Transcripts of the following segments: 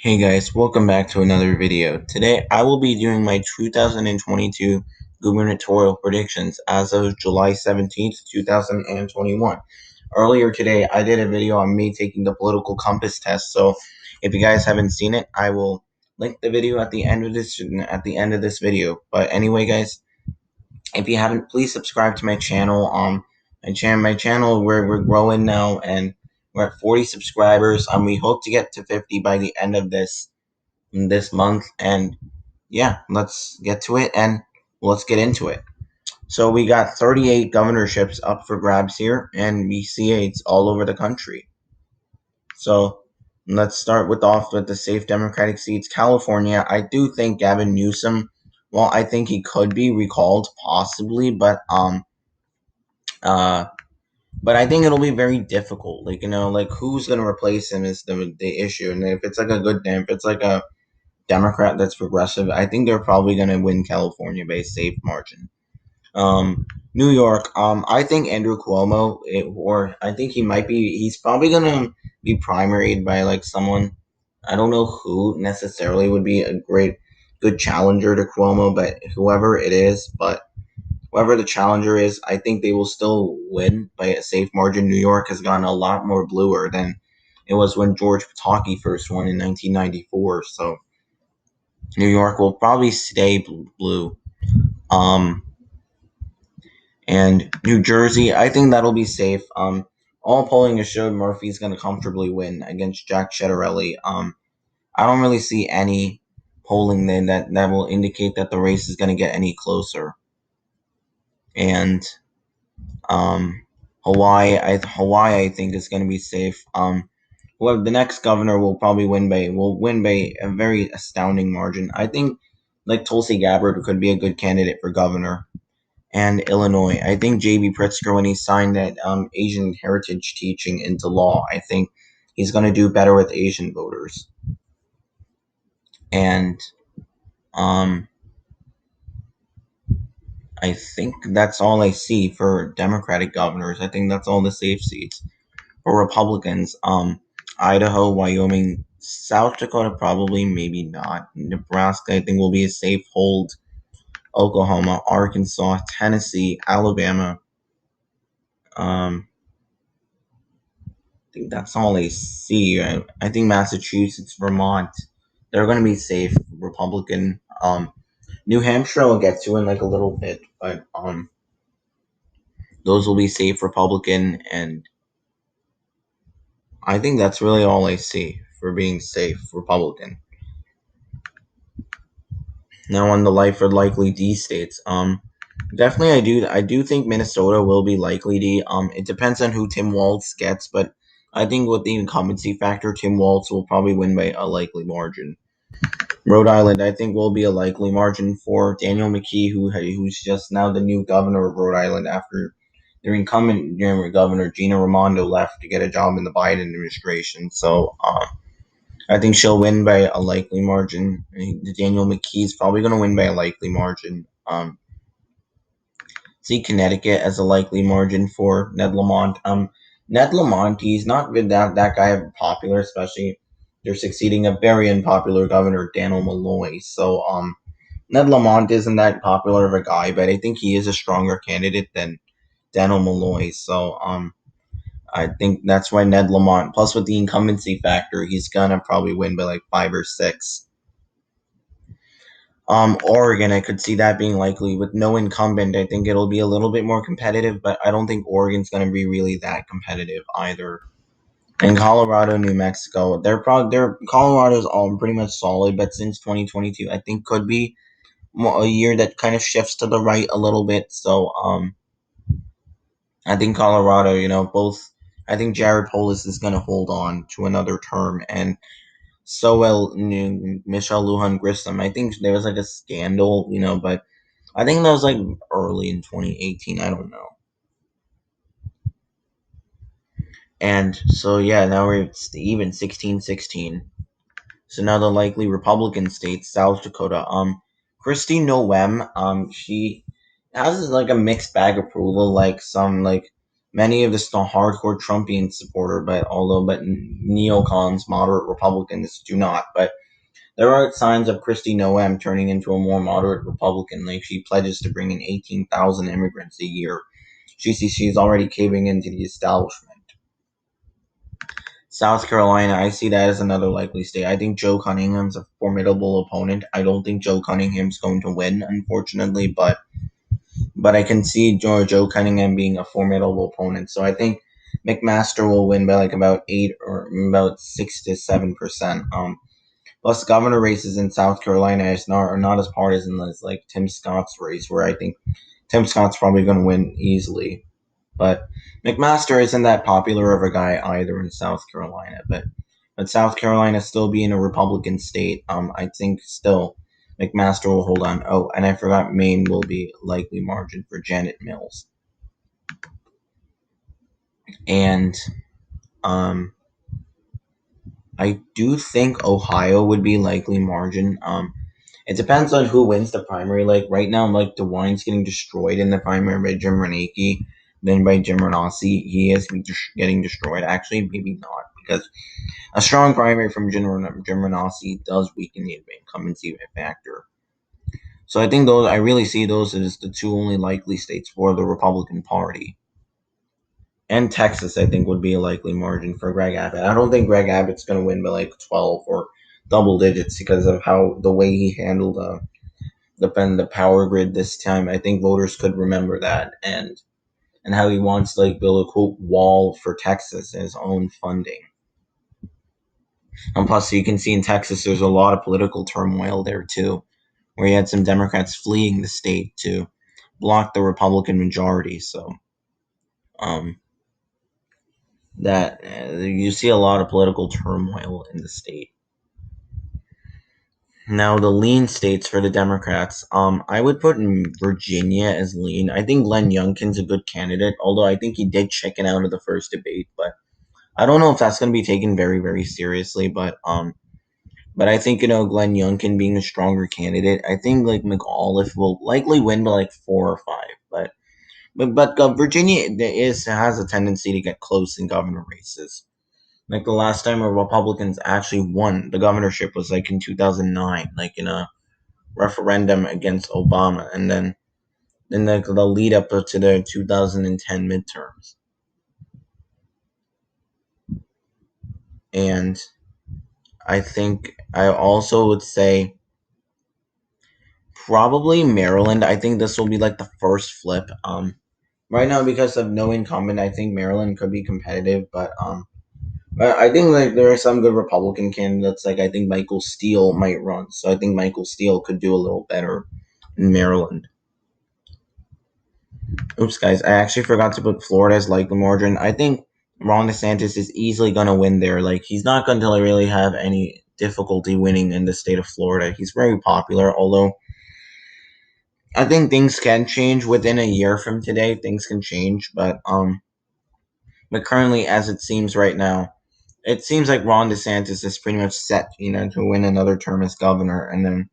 Hey guys, welcome back to another video. Today I will be doing my 2022 gubernatorial predictions as of July 17th, 2021. Earlier today I did a video on me taking the political compass test, so if you guys haven't seen it, I will link the video at the end of this video. But anyway guys, if you haven't, please subscribe to my channel. My channel we're growing now and we're at 40 subscribers. We hope to get to 50 by the end of this month. And yeah, let's get to it and let's get into it. So we got 38 governorships up for grabs here, and we see it's all over the country. So let's start with the safe Democratic seats. California, I do think Gavin Newsom. Well, I think he could be recalled possibly, uh, but I think it'll be very difficult. Like who's gonna replace him is the issue. And if it's like a Democrat that's progressive, I think they're probably going to win California by a safe margin. New York, I think Andrew Cuomo, or I think he's probably going to be primaried by like someone. I don't know who necessarily would be a good challenger to Cuomo, but whoever the challenger is, I think they will still win by a safe margin. New York has gotten a lot more bluer than it was when George Pataki first won in 1994. So New York will probably stay blue. Um, and New Jersey, I think that'll be safe. All polling has showed Murphy's going to comfortably win against Jack Ciattarelli. I don't really see any polling then that will indicate that the race is going to get any closer. And Hawaii, I think is going to be safe. Well, the next governor will win by a very astounding margin. I think like Tulsi Gabbard could be a good candidate for governor. And Illinois, I think J.B. Pritzker, when he signed that Asian heritage teaching into law, I think he's going to do better with Asian voters. And um, I think that's all I see for Democratic governors. I think that's all the safe seats. For Republicans, Idaho, Wyoming, South Dakota, probably, maybe not. Nebraska, I think, will be a safe hold. Oklahoma, Arkansas, Tennessee, Alabama. I think that's all I see. I think Massachusetts, Vermont, they're going to be safe Republican. New Hampshire, I'll get to in like a little bit, but those will be safe Republican, and I think that's really all I see for being safe Republican. Now on the life or likely D states, definitely I do think Minnesota will be likely D. It depends on who Tim Walz gets, but I think with the incumbency factor, Tim Walz will probably win by a likely margin. Rhode Island, I think, will be a likely margin for Daniel McKee, who's just now the new governor of Rhode Island after their incumbent governor Gina Raimondo left to get a job in the Biden administration. So I think she'll win by a likely margin. Daniel McKee's probably going to win by a likely margin. See Connecticut as a likely margin for Ned Lamont. Ned Lamont, he's not been that guy popular, especially they're succeeding a very unpopular governor, Daniel Malloy. So Ned Lamont isn't that popular of a guy, but I think he is a stronger candidate than Daniel Malloy. So I think that's why Ned Lamont, plus with the incumbency factor, he's gonna probably win by like 5 or 6. Oregon, I could see that being likely with no incumbent. I think it'll be a little bit more competitive, but I don't think Oregon's going to be really that competitive either. And Colorado, New Mexico, Colorado's all pretty much solid, but since 2022, I think could be a year that kind of shifts to the right a little bit. So, I think Colorado, I think Jared Polis is going to hold on to another term, and so will Michelle Lujan Grissom. I think there was like a scandal, but I think that was like early in 2018. I don't know. And so yeah, now we're even 16-16. So now the likely Republican states, South Dakota. Kristi Noem. She has like a mixed bag approval. Like some many of the still hardcore Trumpian supporter, but neocons, moderate Republicans do not. But there are signs of Kristi Noem turning into a more moderate Republican. Like she pledges to bring in 18,000 immigrants a year. She's already caving into the establishment. South Carolina, I see that as another likely state. I think Joe Cunningham's a formidable opponent. I don't think Joe Cunningham's going to win, unfortunately, but I can see Joe Cunningham being a formidable opponent. So I think McMaster will win by like about 6 to 7%. Plus, governor races in South Carolina are not as partisan as like Tim Scott's race, where I think Tim Scott's probably going to win easily. But McMaster isn't that popular of a guy either in South Carolina. But South Carolina still being a Republican state, I think still McMaster will hold on. Oh, and I forgot Maine will be likely margin for Janet Mills. And I do think Ohio would be likely margin. It depends on who wins the primary. Like right now, like DeWine's getting destroyed in the primary by Jim Renacki, then by Jim Renacci. He is getting destroyed. Actually, maybe not, because a strong primary from Jim Renacci does weaken the incumbency factor. So I think I really see those as the two only likely states for the Republican Party. And Texas, I think, would be a likely margin for Greg Abbott. I don't think Greg Abbott's going to win by like 12 or double digits because of the way he handled the power grid this time. I think voters could remember that and how he wants to like build a quote wall for Texas and his own funding. And plus, you can see in Texas, there's a lot of political turmoil there too, where you had some Democrats fleeing the state to block the Republican majority. So, um, that you see a lot of political turmoil in the state. Now, the lean states for the Democrats, I would put in Virginia as lean. I think Glenn Youngkin's a good candidate, although I think he did chicken out of the first debate. But I don't know if that's going to be taken very, very seriously. But I think Glenn Youngkin being a stronger candidate. I think like McAuliffe will likely win by like 4 or 5. But Virginia has a tendency to get close in governor races. Like the last time a Republicans actually won the governorship was like in 2009, like in a referendum against Obama, and then the lead up to the 2010 midterms. And I think I also would say probably Maryland. I think this will be like the first flip. Right now because of no incumbent, I think Maryland could be competitive, but I think like there are some good Republican candidates. Like I think Michael Steele might run, so I think Michael Steele could do a little better in Maryland. Oops, guys, I actually forgot to put Florida as like the margin. I think Ron DeSantis is easily going to win there. Like he's not going to really have any difficulty winning in the state of Florida. He's very popular, although I think things can change within a year from today. Things can change, but currently, as it seems right now, it seems like Ron DeSantis is pretty much set, to win another term as governor, and then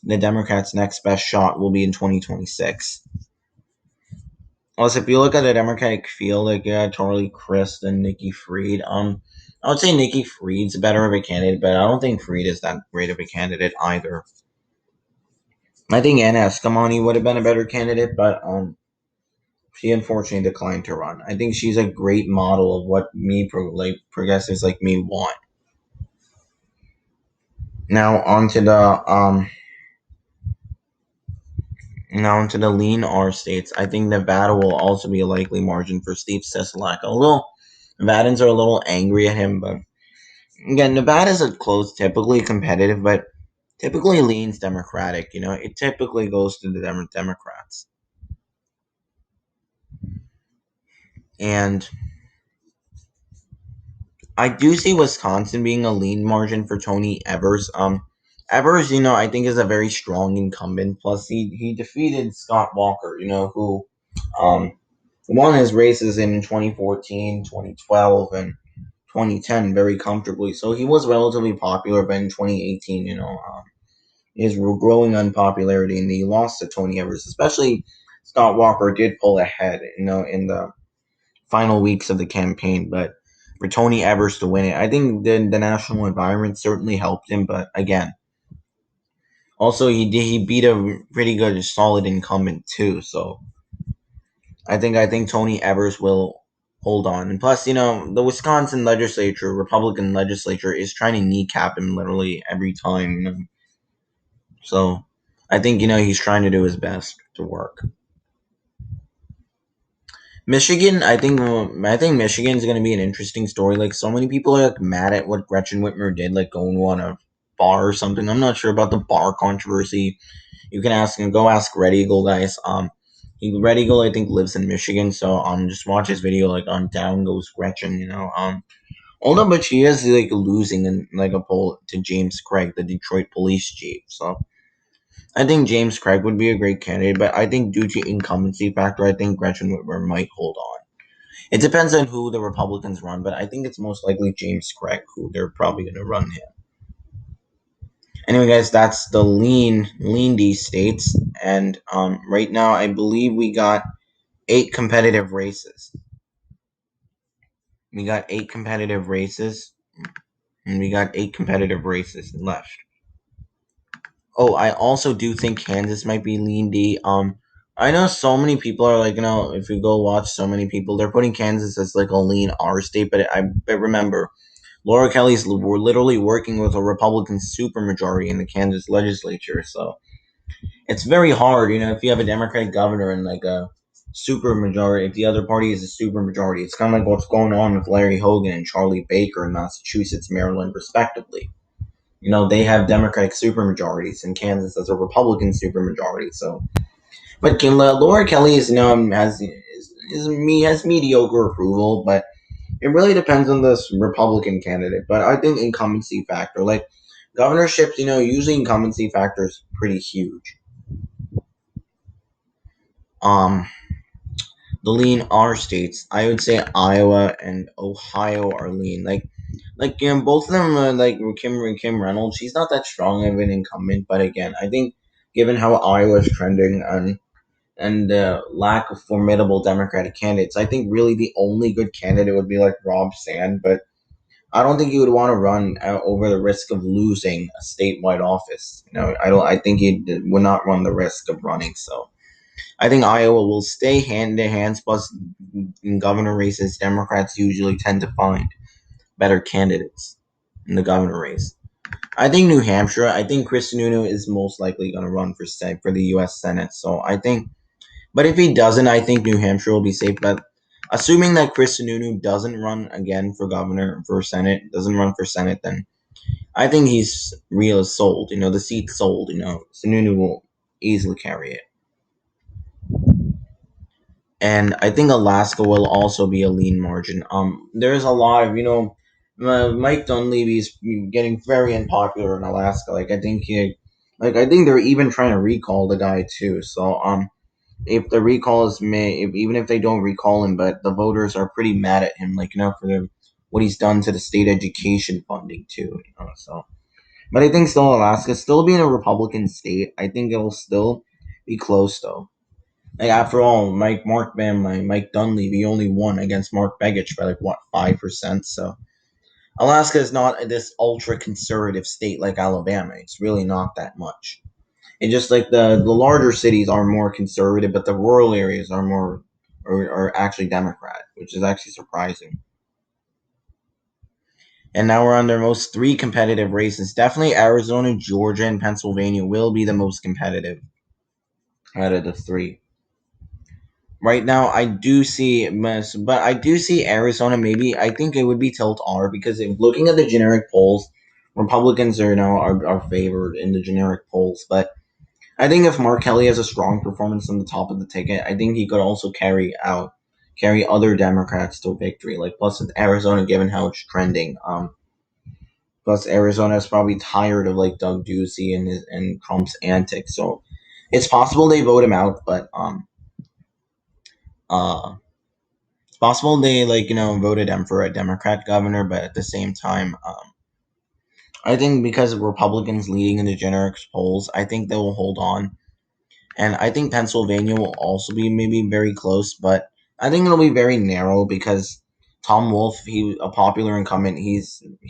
the Democrats' next best shot will be in 2026. Also, if you look at the Democratic field, like Charlie Crist and Nikki Fried, I would say Nikki Fried's better of a candidate, but I don't think Fried is that great of a candidate either. I think Anna Eskamani would have been a better candidate, but she unfortunately declined to run. I think she's a great model of what progressives like me want. Now onto the lean R states. I think Nevada will also be a likely margin for Steve Sisolak. Although Nevadans are a little angry at him, but again, Nevada's a close, typically competitive, but typically leans Democratic. It typically goes to the Democrats. And I do see Wisconsin being a lean margin for Tony Evers. Evers, I think is a very strong incumbent. Plus, he defeated Scott Walker, who won his races in 2014, 2012, and 2010 very comfortably. So he was relatively popular, but in 2018, his growing unpopularity, and he lost to Tony Evers. Especially Scott Walker did pull ahead, in the final weeks of the campaign, but for Tony Evers to win it, I think the national environment certainly helped him. But again, also he beat a pretty good solid incumbent too. So I think Tony Evers will hold on. And plus, the Wisconsin legislature, Republican legislature, is trying to kneecap him literally every time. So I think he's trying to do his best to work. Michigan, I think Michigan is going to be an interesting story. Like, so many people are like mad at what Gretchen Whitmer did, like going on a bar or something. I'm not sure about the bar controversy. You can go ask Red Eagle, guys. Red Eagle, I think, lives in Michigan, so just watch his video, like, on Down Goes Gretchen. Although, but she is like losing in like a poll to James Craig, the Detroit police chief. So I think James Craig would be a great candidate, but I think due to incumbency factor, I think Gretchen Whitmer might hold on. It depends on who the Republicans run, but I think it's most likely James Craig who they're probably going to run him. Anyway, guys, that's the lean D states, and right now I believe we got 8 competitive races. We got 8 competitive races, and we got 8 competitive races left. Oh, I also do think Kansas might be lean D. I know so many people are like, if you go watch, so many people they're putting Kansas as like a lean R state, but remember, Laura Kelly's literally working with a Republican supermajority in the Kansas legislature, so it's very hard, if you have a Democratic governor and like a supermajority, if the other party is a supermajority. It's kind of like what's going on with Larry Hogan and Charlie Baker in Massachusetts, Maryland, respectively. They have Democratic supermajorities, and Kansas has a Republican supermajority. So, but Laura Kelly has mediocre approval, but it really depends on this Republican candidate. But I think incumbency factor, like governorships, usually incumbency factor is pretty huge. Um, the lean R states, I would say Iowa and Ohio are lean. Both of them are like Kim Reynolds. She's not that strong of an incumbent, but again, I think given how Iowa is trending and the lack of formidable Democratic candidates, I think really the only good candidate would be like Rob Sand, but I don't think he would want to run over the risk of losing a statewide office. I don't. I think he would not run the risk of running. So I think Iowa will stay hand to hands. Plus, in governor races, Democrats usually tend to find better candidates in the governor race. I think New Hampshire. I think Chris Sununu is most likely going to run for the U.S. Senate. So I think, but if he doesn't, I think New Hampshire will be safe. But assuming that Chris Sununu doesn't run again for governor for Senate, doesn't run for Senate, then I think he's real sold. The seat's sold. Sununu will easily carry it. And I think Alaska will also be a lean margin. There's a lot of Mike Dunleavy's getting very unpopular in Alaska. I think they're even trying to recall the guy too. So if the recall is made, even if they don't recall him, but the voters are pretty mad at him, for what he's done to the state education funding too. So, but I think still Alaska, still being a Republican state, I think it'll still be close though. Like after all, Mike Dunleavy only won against Mark Begich by 5%. So Alaska is not this ultra conservative state like Alabama. It's really not that much. It just like the larger cities are more conservative, but the rural areas are actually Democrat, which is actually surprising. And now we're on their most 3 competitive races. Definitely Arizona, Georgia, and Pennsylvania will be the most competitive out of the 3. Right now, I do see Arizona. Maybe I think it would be tilt R because if looking at the generic polls, Republicans are favored in the generic polls. But I think if Mark Kelly has a strong performance on the top of the ticket, I think he could also carry other Democrats to victory. Plus with Arizona, given how it's trending, plus Arizona is probably tired of Doug Ducey and Trump's antics, so it's possible they vote him out. But uh it's possible they voted him for a Democrat governor, but at the same time, I think because of Republicans leading in the generic polls, I think they will hold on, and I think Pennsylvania will also be maybe very close. But I think it'll be very narrow because Tom Wolf, he a popular incumbent, he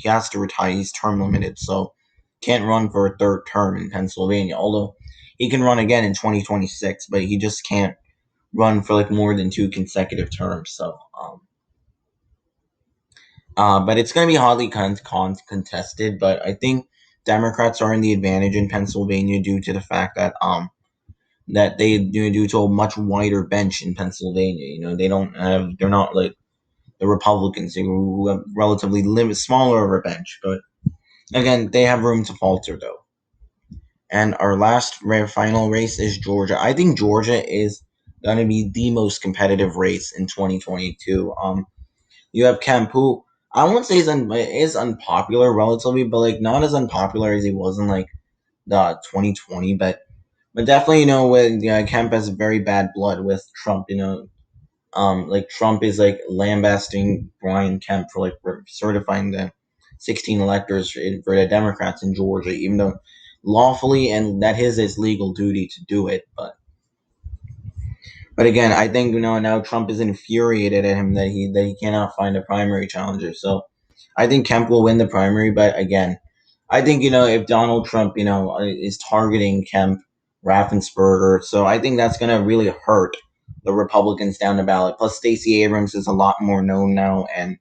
has to retire. He's term limited, so can't run for a third term in Pennsylvania. Although he can run again in 2026, but he just can't run for like more than two consecutive terms. So, but it's going to be hotly contested. But I think Democrats are in the advantage in Pennsylvania due to the fact that they due to a much wider bench in Pennsylvania. You know, they're not like the Republicans who have relatively smaller of a bench. But again, they have room to falter though. And our last final race is Georgia. I think Georgia is going to be the most competitive race in 2022. You have Kemp, who I won't say is unpopular relatively, but like not as unpopular as he was in like the 2020. But definitely, you know, when Kemp has very bad blood with Trump. You know, like Trump is like lambasting Brian Kemp for like certifying the 16 electors for the Democrats in Georgia, even though lawfully and that his legal duty to do it. But again, I think now Trump is infuriated at him that he cannot find a primary challenger. So I think Kemp will win the primary. But again, I think if Donald Trump is targeting Kemp, Raffensperger, so I think that's going to really hurt the Republicans down the ballot. Plus, Stacey Abrams is a lot more known now, and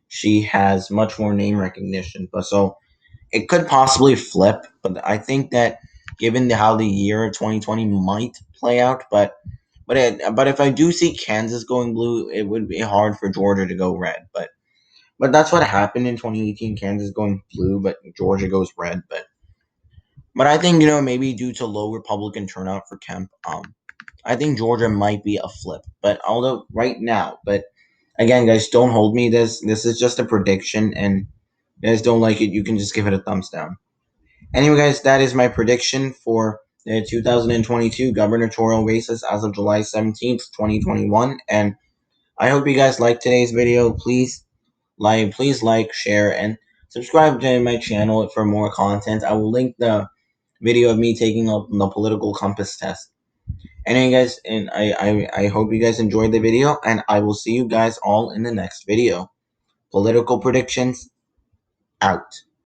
she has much more name recognition. But so it could possibly flip. But I think that given how the year of 2020 might play out, but if I do see Kansas going blue, it would be hard for Georgia to go red. But that's what happened in 2018. Kansas going blue, but Georgia goes red. But I think maybe due to low Republican turnout for Kemp, I think Georgia might be a flip. But although right now, but again, guys, don't hold me. This is just a prediction, and if you guys don't like it, you can just give it a thumbs down. Anyway, guys, that is my prediction for the 2022 gubernatorial races as of July 17th, 2021. And I hope you guys liked today's video. Please like, share, and subscribe to my channel for more content. I will link the video of me taking up the political compass test. Anyway, guys, and I hope you guys enjoyed the video, and I will see you guys all in the next video. Political predictions out.